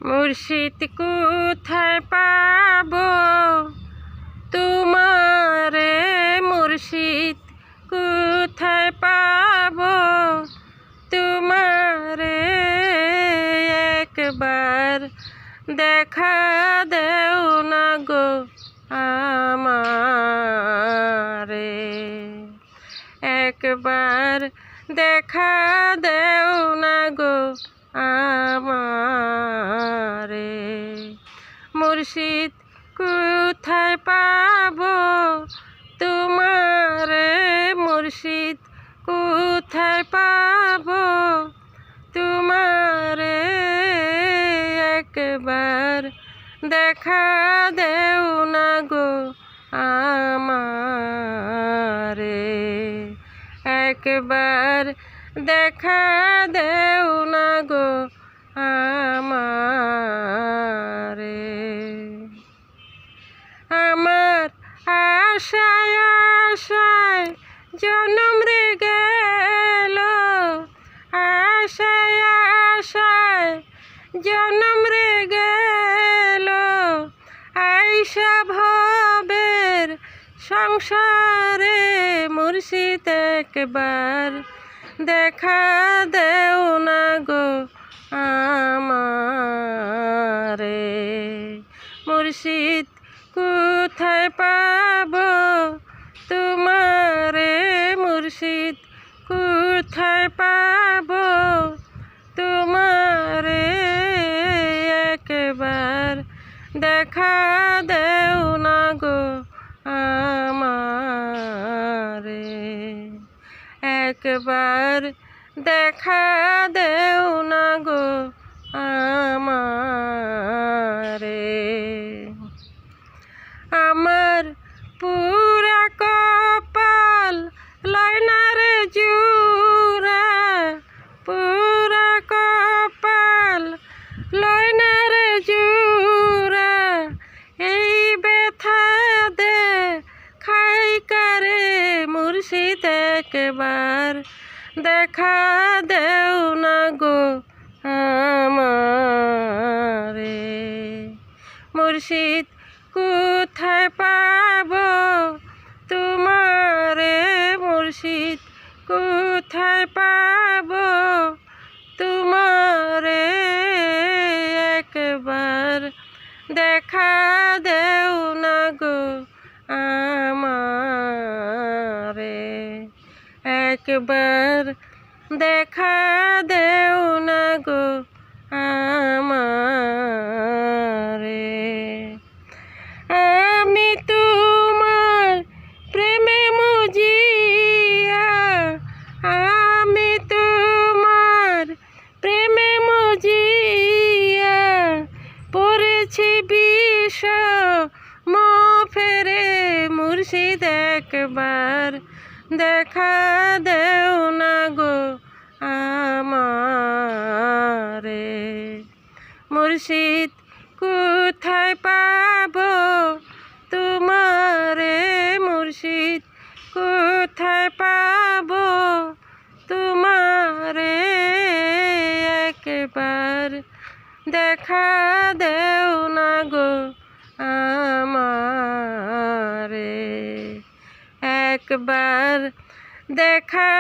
মুর্শিদ কোথায় পাবো তোমারে, মুর্শিদ কোথায় পাবো তোমারে, একবার দেখা দেও না গো আমারে, একবার দেখা দেও না গো আমারে। মুর্শিদ কোথায় পাবো তোমারে, মুর্শিদ কোথায় পাবো তোমারে, একবার দেখা দেও না গো আমারে, একবার দেখা দেও না গো আমারে। আমার আশায় আশায় জনম রে গেল, আশায় আশায় জনম রে গেল, আইসা ভবের সংসারে, মুর্শিদ একবার দেখা দেও না গো আমারে। মুর্শিদ কোথায় পাবো তোমারে, মুর্শিদ কোথায় পাবো তোমারে, একবার দেখা দেও না গো আমারে, একবার দেখা দেও না গো আমারে। আমার পুরা কপাল লয় না রে জুরা, পুরা কপাল লয় না রে জুরা, এই ব্যথা দে খাই কারে, মুর্শিদ একবার দেখা দেও না গো আমারে। মুর্শিদ কোথায় পাবো তোমারে, মুর্শিদ কোথায় পাবো তোমারে, একবার দেখা দেও না গো আমারে, একবার দেখা দেও না গো আমারে। আমি তোমার প্রেমে মজিয়া, আমি তোমার প্রেমে মজিয়া, পড়েছি বিষ ফেরে, মুর্শিদ একবার দেখা দেও না গো আমারে। মুর্শিদ কোথায় পাবো তোমারে, মুর্শিদ কোথায় পাবো তোমারে, একবার দেখা দেও না গো আমারে, একবার দেখা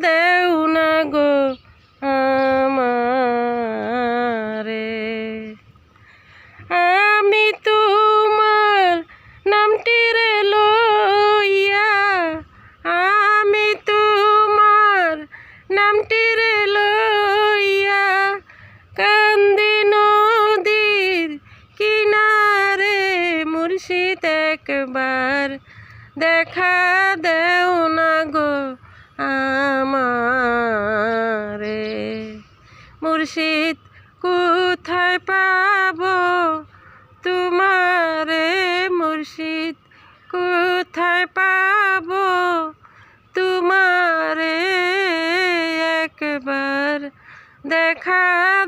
দেও না গো আমারে। আমি তোমার নামটি রে লইয়া, আমি তোমার নামটি রে লইয়া, কান্দি নদীর কিনারে, মুর্শিদ একবার দেখা দেও না গো আমারে। মুর্শিদ কোথায় পাবো তোমারে, মুর্শিদ কোথায় পাবো তোমারে, একবার দেখা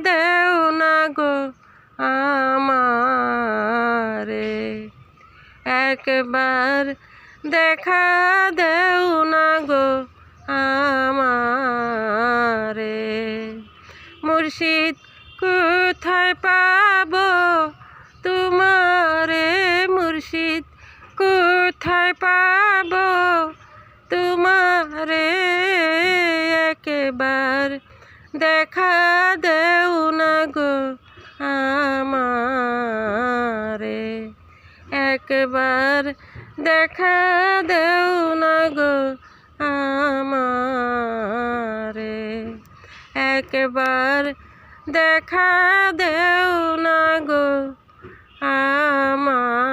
দেও না গো আমারে, একবার দেখা দেও না গো আমারে। মুর্শিদ কোথায় কোথায় পাবো তোমারে মুর্শিদ, কোথায় পাবো তোমারে, একবার দেখা দেও না গো আমারে, একবার দেখা দেও না গো আমারে, একবার দেখা দেও না গো আমারে।